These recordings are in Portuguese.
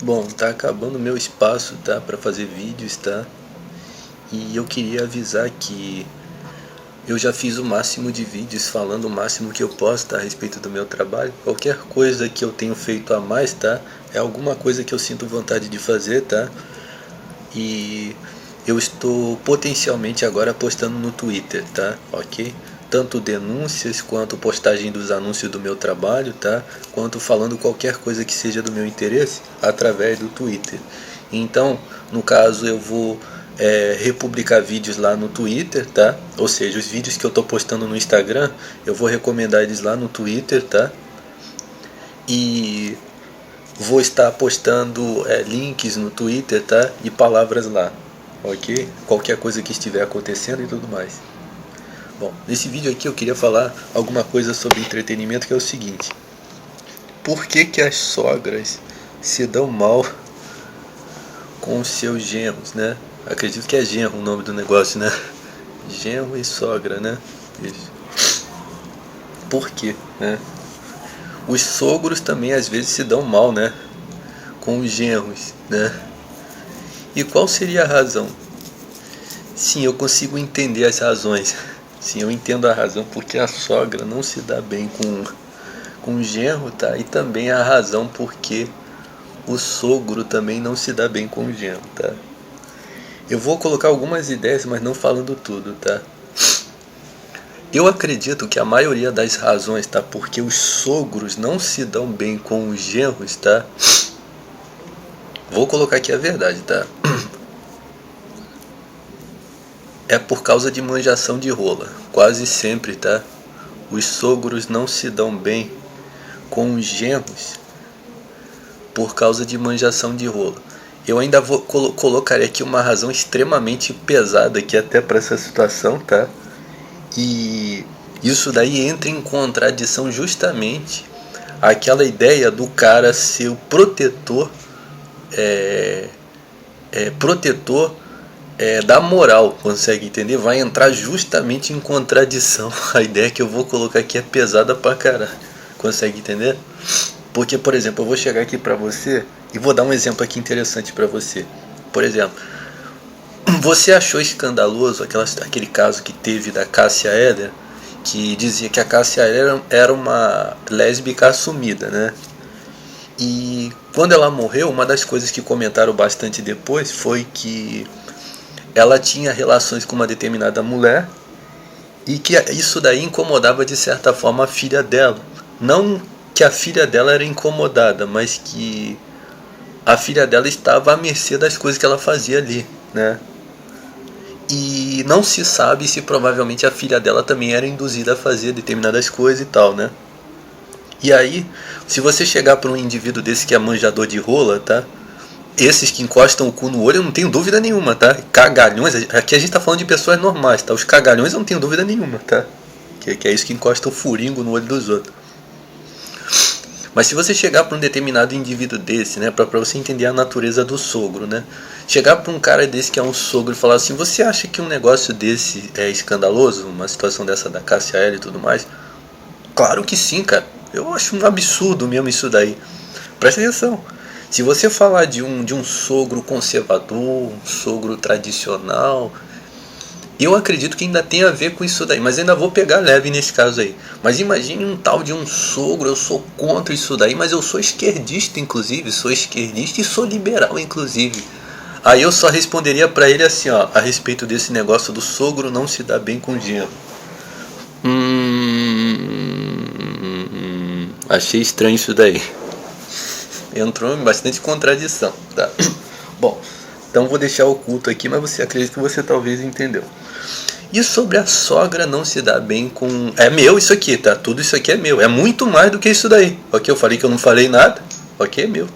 Bom, tá acabando o meu espaço, tá, para fazer vídeos, tá? E eu queria avisar que eu já fiz o máximo de vídeos falando o máximo que eu posso, tá, a respeito do meu trabalho. Qualquer coisa que eu tenho feito a mais, tá? É alguma coisa que eu sinto vontade de fazer, tá? E eu estou potencialmente agora postando no Twitter, tá? Ok? Tanto denúncias quanto postagem dos anúncios do meu trabalho, tá? Quanto falando qualquer coisa que seja do meu interesse através do Twitter. Então, no caso, eu vou republicar vídeos lá no Twitter, tá? Ou seja, os vídeos que eu estou postando no Instagram, eu vou recomendar eles lá no Twitter, tá? E vou estar postando links no Twitter, tá? E palavras lá, ok? Qualquer coisa que estiver acontecendo e tudo mais. Bom, nesse vídeo aqui eu queria falar alguma coisa sobre entretenimento, que é o seguinte: por que que as sogras se dão mal com os seus genros, né? Acredito que é genro o nome do negócio, né? Genro e sogra, né? Isso. Por quê, né? Os sogros também às vezes se dão mal, né? Com os genros, né? E qual seria a razão? Sim, eu consigo entender as razões. Sim, eu entendo a razão porque a sogra não se dá bem com o genro, tá? E também a razão porque o sogro também não se dá bem com o genro, tá? Eu vou colocar algumas ideias, mas não falando tudo, tá? Eu acredito que a maioria das razões, tá? Porque os sogros não se dão bem com os genros, tá? Vou colocar aqui a verdade, tá? É por causa de manjação de rola. Quase sempre, tá? Os sogros não se dão bem com os genros por causa de manjação de rola. Eu ainda vou colocar aqui uma razão extremamente pesada aqui até para essa situação, tá? E isso daí entra em contradição justamente aquela ideia do cara ser o protetor, protetor da moral, consegue entender? Vai entrar justamente em contradição. A ideia que eu vou colocar aqui é pesada pra caralho, consegue entender? Porque, por exemplo, eu vou chegar aqui pra você e vou dar um exemplo aqui interessante pra você. Por exemplo, você achou escandaloso aquele caso que teve da Cássia Eller, que dizia que a Cássia Eller era uma lésbica assumida, né? E quando ela morreu, uma das coisas que comentaram bastante depois foi que ela tinha relações com uma determinada mulher e que isso daí incomodava de certa forma a filha dela. Não que a filha dela era incomodada, mas que a filha dela estava à mercê das coisas que ela fazia ali, né? E não se sabe se provavelmente a filha dela também era induzida a fazer determinadas coisas e tal, né? E aí, se você chegar para um indivíduo desse que é manjador de rola, tá? Esses que encostam o cu no olho, eu não tenho dúvida nenhuma, tá? Cagalhões, aqui a gente tá falando de pessoas normais, tá? Os cagalhões eu não tenho dúvida nenhuma, tá? Que é isso que encosta o furingo no olho dos outros. Mas se você chegar para um determinado indivíduo desse, né? Para você entender a natureza do sogro, né? Chegar para um cara desse que é um sogro e falar assim: você acha que um negócio desse é escandaloso? Uma situação dessa da Cássia Eller e tudo mais? Claro que sim, cara. Eu acho um absurdo mesmo isso daí. Presta atenção. Se você falar de um sogro conservador, um sogro tradicional, eu acredito que ainda tem a ver com isso daí, mas ainda vou pegar leve nesse caso aí. Mas imagine um tal de um sogro, eu sou contra isso daí, mas eu sou esquerdista inclusive, sou esquerdista e sou liberal inclusive. Aí eu só responderia pra ele assim, ó, a respeito desse negócio do sogro não se dá bem com o genro. Achei estranho isso daí. Entrou em bastante contradição, tá? Bom, então vou deixar oculto aqui, mas você acredita que você talvez entendeu. E sobre a sogra não se dar bem com... É meu isso aqui, tá? Tudo isso aqui é meu. É muito mais do que isso daí. Ok? Eu falei que eu não falei nada. Ok? É meu.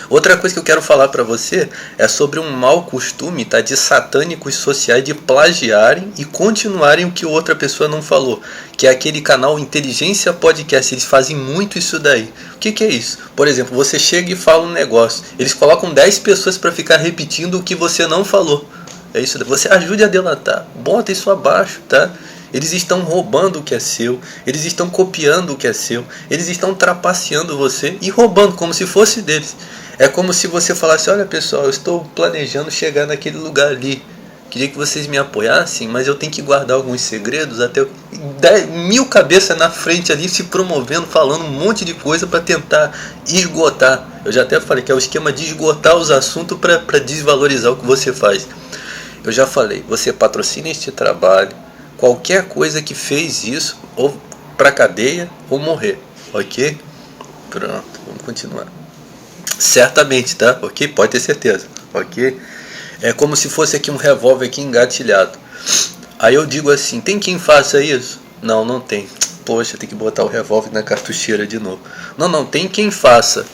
Outra coisa que eu quero falar pra você é sobre um mau costume, tá, de satânicos sociais de plagiarem e continuarem o que outra pessoa não falou, que é aquele canal Inteligência Podcast. Eles fazem muito isso daí. O que é isso? Por exemplo, você chega e fala um negócio, eles colocam 10 pessoas para ficar repetindo o que você não falou. É isso. Você ajude a delatar, bota isso abaixo, tá? Eles estão roubando o que é seu, eles estão copiando o que é seu, eles estão trapaceando você e roubando como se fosse deles. É como se você falasse, olha pessoal, eu estou planejando chegar naquele lugar ali. Queria que vocês me apoiassem, mas eu tenho que guardar alguns segredos até 10.000 cabeças na frente ali se promovendo, falando um monte de coisa para tentar esgotar. Eu já até falei que é o esquema de esgotar os assuntos para desvalorizar o que você faz. Eu já falei, você patrocina este trabalho, qualquer coisa que fez isso, ou para cadeia ou morrer, ok? Pronto, vamos continuar. Certamente, tá? Ok? Pode ter certeza, ok? É como se fosse aqui um revólver aqui engatilhado. Aí eu digo assim, tem quem faça isso? Não, não tem. Poxa, tem que botar o revólver na cartucheira de novo. Não, não, tem quem faça.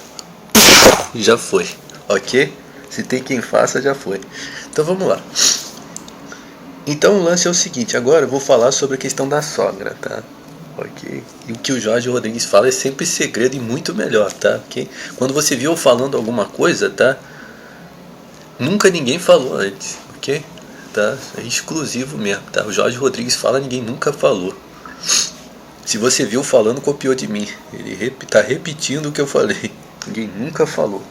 Já foi, ok? Se tem quem faça, já foi. Então vamos lá. Então o lance é o seguinte, agora eu vou falar sobre a questão da sogra, tá? Ok? E o que o Jorge Rodrigues fala é sempre segredo e muito melhor, tá? Ok? Quando você viu eu falando alguma coisa, tá? Nunca ninguém falou antes, ok? Tá? É exclusivo mesmo, tá? O Jorge Rodrigues fala, ninguém nunca falou. Se você viu falando, copiou de mim. Ele tá repetindo o que eu falei. Ninguém nunca falou.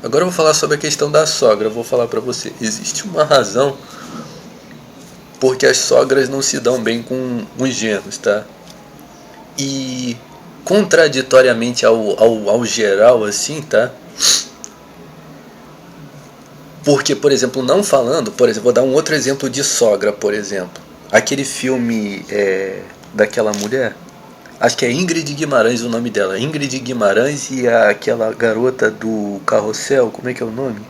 Agora eu vou falar sobre a questão da sogra. Eu vou falar pra você. Existe uma razão porque as sogras não se dão bem com os genros, tá? E contraditoriamente ao geral, assim, tá? Porque, por exemplo, não falando, por exemplo, vou dar um outro exemplo de sogra, por exemplo. Aquele filme daquela mulher, acho que é Ingrid Guimarães o nome dela. Ingrid Guimarães e aquela garota do Carrossel, como é que é o nome?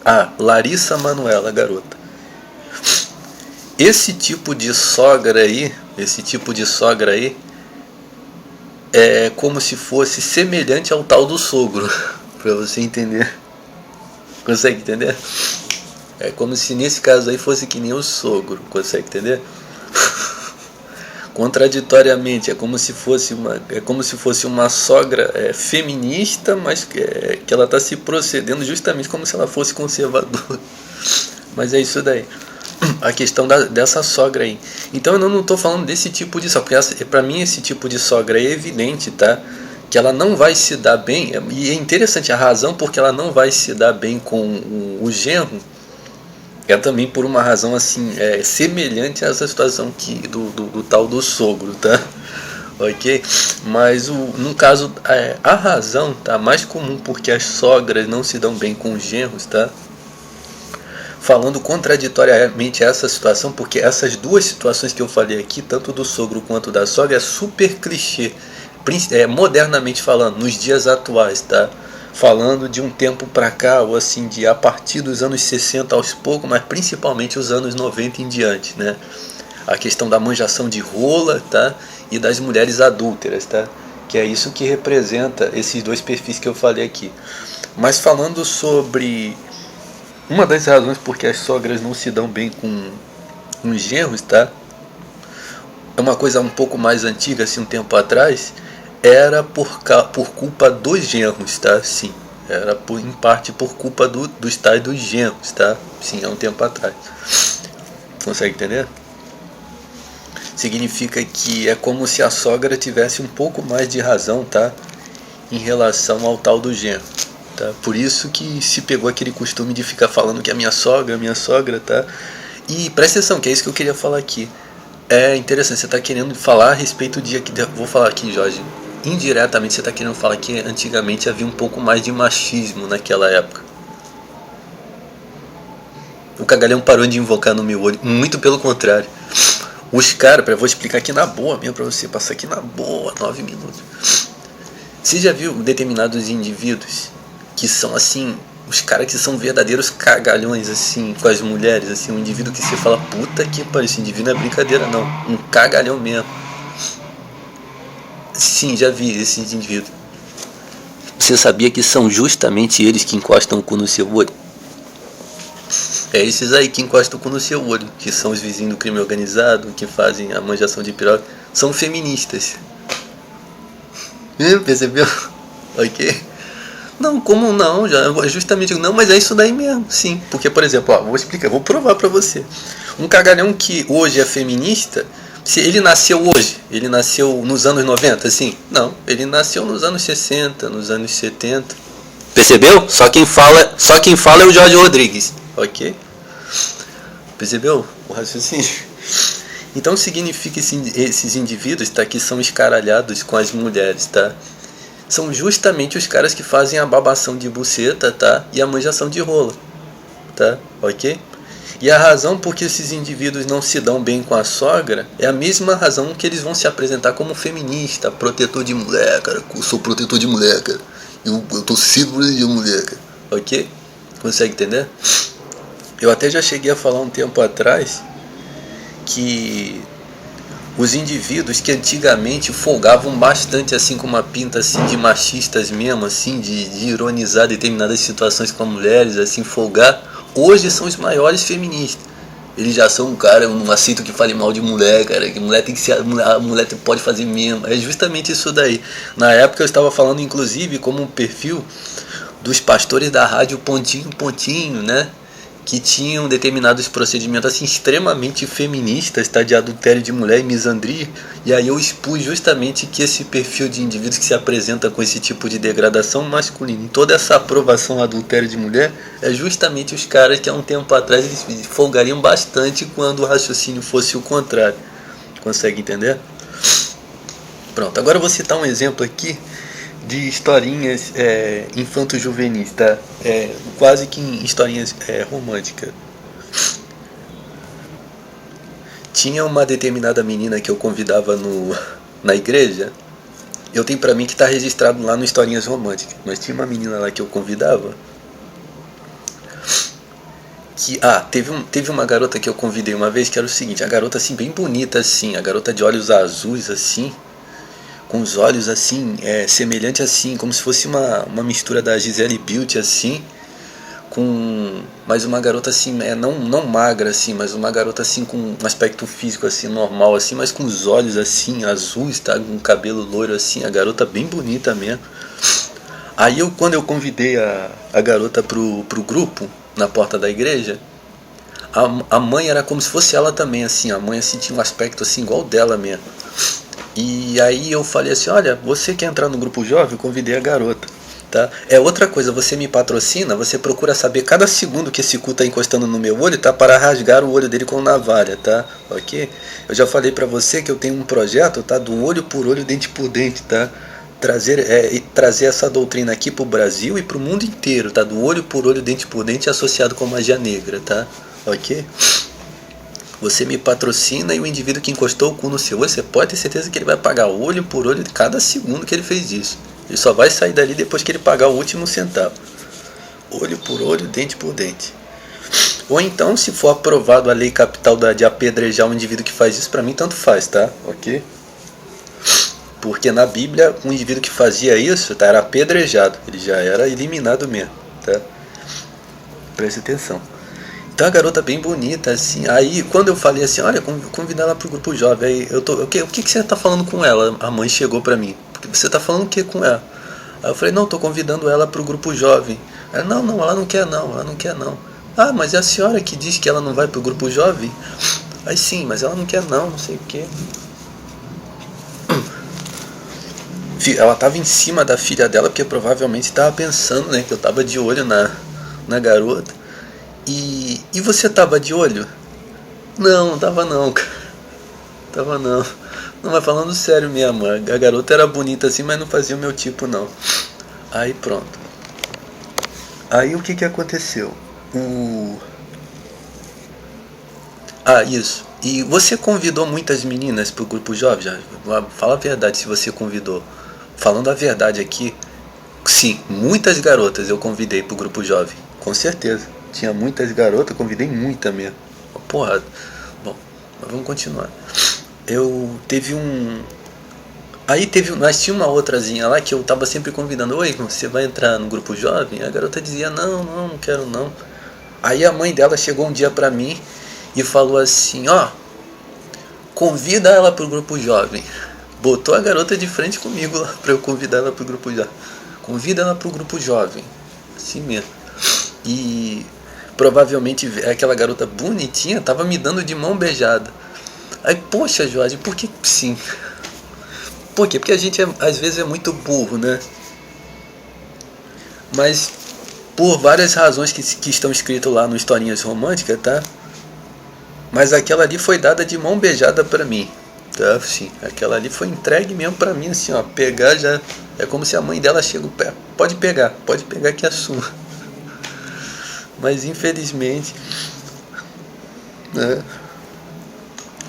Ah, Larissa Manoela, garota. Esse tipo de sogra aí é como se fosse semelhante ao tal do sogro, pra você entender. Consegue entender? É como se nesse caso aí fosse que nem o sogro, consegue entender? Contraditoriamente, é como se fosse uma sogra feminista, mas que ela está se procedendo justamente como se ela fosse conservadora. Mas é isso daí. A questão dessa sogra aí. Então eu não estou falando desse tipo de sogra, porque para mim esse tipo de sogra é evidente, tá? Que ela não vai se dar bem, e é interessante a razão porque ela não vai se dar bem com o genro, é também por uma razão assim, semelhante a essa situação do tal do sogro, tá? Ok? Mas no caso, a razão tá mais comum porque as sogras não se dão bem com os genros, tá? Falando contraditoriamente a essa situação, porque essas duas situações que eu falei aqui, tanto do sogro quanto da sogra, é super clichê. Modernamente falando, nos dias atuais, tá? Falando de um tempo pra cá, ou assim, a partir dos anos 60 aos poucos, mas principalmente os anos 90 em diante, né? A questão da manjação de rola, tá? E das mulheres adúlteras, tá? Que é isso que representa esses dois perfis que eu falei aqui. Mas falando sobre uma das razões porque as sogras não se dão bem com os genros, tá? É uma coisa um pouco mais antiga, assim, um tempo atrás. Era por culpa dos genros, tá? Sim, era em parte por culpa dos tais dos genros, tá? Sim, há um tempo atrás. Consegue entender? Significa que é como se a sogra tivesse um pouco mais de razão, tá? Em relação ao tal do genro, tá? Por isso que se pegou aquele costume de ficar falando que a minha sogra, tá? E presta atenção, que é isso que eu queria falar aqui. É interessante, você está querendo falar a respeito de... Vou falar aqui, Jorge. Indiretamente você está querendo falar que antigamente havia um pouco mais de machismo naquela época. O cagalhão parou de invocar no meu olho. Muito pelo contrário. Os caras, vou explicar aqui na boa mesmo pra você, passar aqui na boa, 9 minutos. Você já viu determinados indivíduos que são assim, os caras que são verdadeiros cagalhões assim, com as mulheres, assim, um indivíduo que você fala, puta que pariu, esse indivíduo não é brincadeira não, um cagalhão mesmo. Sim, já vi esses indivíduos. Você sabia que são justamente eles que encostam o cu no seu olho? É esses aí que encostam o cu no seu olho, que são os vizinhos do crime organizado, que fazem a manjação de piroca, são feministas. Percebeu? Ok? Não, como não? Justamente não, mas é isso daí mesmo, sim. Porque, por exemplo, vou explicar, vou provar pra você. Um cagalhão que hoje é feminista, se ele nasceu hoje, ele nasceu nos anos 90, assim? Não, ele nasceu nos anos 60, nos anos 70. Percebeu? Só quem fala é o Jorge Rodrigues. Ok? Percebeu o raciocínio? Então significa que esses indivíduos, tá, que são escaralhados com as mulheres, tá? São justamente os caras que fazem a babação de buceta, tá? E a manjação de rola, tá? Ok? E a razão por que esses indivíduos não se dão bem com a sogra é a mesma razão que eles vão se apresentar como feminista, protetor de mulher, cara. Eu sou protetor de mulher, cara. Eu tô sempre de mulher, cara. Ok? Consegue entender? Eu até já cheguei a falar um tempo atrás que os indivíduos que antigamente folgavam bastante assim com uma pinta assim de machistas mesmo, assim, de ironizar determinadas situações com as mulheres, assim, folgar, hoje são os maiores feministas. Eles já são, cara, eu não aceito que fale mal de mulher, cara, que mulher tem que ser, a mulher pode fazer mesmo. É justamente isso daí. Na época eu estava falando inclusive como um perfil dos pastores da rádio Pontinho Pontinho, né? Que tinham determinados procedimentos assim extremamente feministas, tá, de adultério de mulher e misandria. E aí eu expus justamente que esse perfil de indivíduos que se apresenta com esse tipo de degradação masculina, em toda essa aprovação ao adultério de mulher, é justamente os caras que há um tempo atrás eles folgariam bastante quando o raciocínio fosse o contrário. Consegue entender? Pronto, agora eu vou citar um exemplo aqui de historinhas infanto-juvenis, tá? Quase que historinhas românticas. Tinha uma determinada menina que eu convidava na igreja. Eu tenho pra mim que tá registrado lá no Historinhas Românticas. Mas tinha uma menina lá que eu convidava. Teve uma garota que eu convidei uma vez que era o seguinte. A garota assim, bem bonita assim. A garota de olhos azuis assim. Com os olhos assim, semelhante assim, como se fosse uma mistura da Gisele Bündchen assim, mas uma garota assim, não magra assim, mas uma garota assim com um aspecto físico assim normal assim, mas com os olhos assim azuis, tá, com cabelo loiro assim, a garota bem bonita mesmo. Aí quando eu convidei a garota pro grupo na porta da igreja, a mãe era como se fosse ela também assim, a mãe assim tinha um aspecto assim igual dela mesmo. E aí eu falei assim, olha, você quer entrar no grupo jovem? Eu convidei a garota, tá? Outra coisa, você me patrocina, você procura saber cada segundo que esse cu tá encostando no meu olho, tá? Para rasgar o olho dele com navalha, tá? Ok? Eu já falei pra você que eu tenho um projeto, tá? Do olho por olho, dente por dente, tá? Trazer essa doutrina aqui pro Brasil e pro mundo inteiro, tá? Do olho por olho, dente por dente, associado com magia negra, tá? Ok? Você me patrocina e o indivíduo que encostou o cu no seu olho, você pode ter certeza que ele vai pagar olho por olho de cada segundo que ele fez isso. Ele só vai sair dali depois que ele pagar o último centavo. Olho por olho, dente por dente. Ou então, se for aprovado a lei capital de apedrejar um indivíduo que faz isso, pra mim tanto faz, tá? Ok? Porque na Bíblia, um indivíduo que fazia isso, tá, era apedrejado. Ele já era eliminado mesmo, tá? Preste atenção. Então a garota bem bonita, assim. Aí quando eu falei assim, olha, convidar ela pro grupo jovem, aí o que você tá falando com ela? A mãe chegou pra mim. Você tá falando o que com ela? Aí eu falei, não, tô convidando ela pro grupo jovem. Ela, não, ela não quer não. Ah, mas é a senhora que diz que ela não vai pro grupo jovem? Aí sim, mas ela não quer não sei o que. Ela tava em cima da filha dela, porque provavelmente tava pensando, né, que eu tava de olho na garota. E você tava de olho? Não tava não, cara. Tava não. Não, mas falando sério mesmo, a garota era bonita assim, mas não fazia o meu tipo não. Aí pronto. Aí o que aconteceu? Isso. E você convidou muitas meninas pro grupo jovem? Já? Fala a verdade se você convidou. Falando a verdade aqui, sim, muitas garotas eu convidei pro grupo jovem. Com certeza. Tinha muitas garotas, convidei muita mesmo. Uma porrada. Bom, mas vamos continuar. Mas tinha uma outrazinha lá que eu tava sempre convidando. Oi, você vai entrar no grupo jovem? A garota dizia, não quero não. Aí a mãe dela chegou um dia pra mim e falou assim, convida ela pro grupo jovem. Botou a garota de frente comigo lá pra eu convidar ela pro grupo jovem. Convida ela pro grupo jovem. Assim mesmo. E provavelmente aquela garota bonitinha tava me dando de mão beijada. Aí, poxa, Jorge, por que sim? Por quê? Porque a gente às vezes é muito burro, né? Mas por várias razões que estão escritas lá no Historinhas Românticas, tá? Mas aquela ali foi dada de mão beijada pra mim, tá? Sim, aquela ali foi entregue mesmo pra mim, assim, ó. Pegar já. É como se a mãe dela chega perto. Pode pegar que é sua. Mas infelizmente. Né?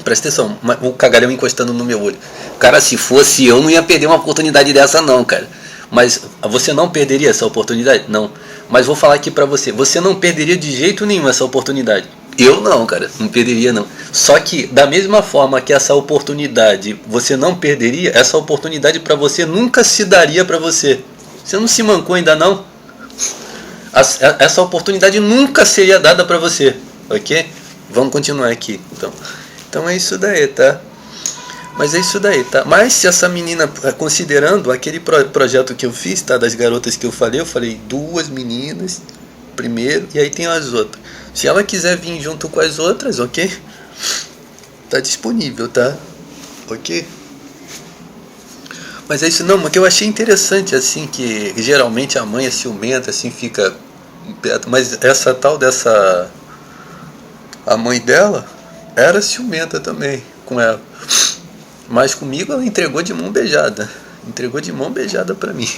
Presta atenção, o cagalhão encostando no meu olho. Cara, se fosse eu, não ia perder uma oportunidade dessa, não, cara. Mas você não perderia essa oportunidade? Não. Mas vou falar aqui pra você. Você não perderia de jeito nenhum essa oportunidade. Eu não, cara. Não perderia, não. Só que, da mesma forma que essa oportunidade você não perderia, essa oportunidade pra você nunca se daria pra você. Você não se mancou ainda, não? Essa oportunidade nunca seria dada pra você. Ok? Vamos continuar aqui, então é isso daí, tá? Mas é isso daí, tá? Mas se essa menina, considerando aquele projeto que eu fiz, tá? Das garotas que eu falei 2 meninas primeiro, e aí tem as outras. Se ela quiser vir junto com as outras, ok? Tá disponível, tá? Ok? Mas é isso, não, mas que eu achei interessante, assim, que geralmente a mãe é ciumenta, assim, fica perto, mas essa tal dessa... A mãe dela era ciumenta também com ela. Mas comigo ela entregou de mão beijada. Entregou de mão beijada pra mim.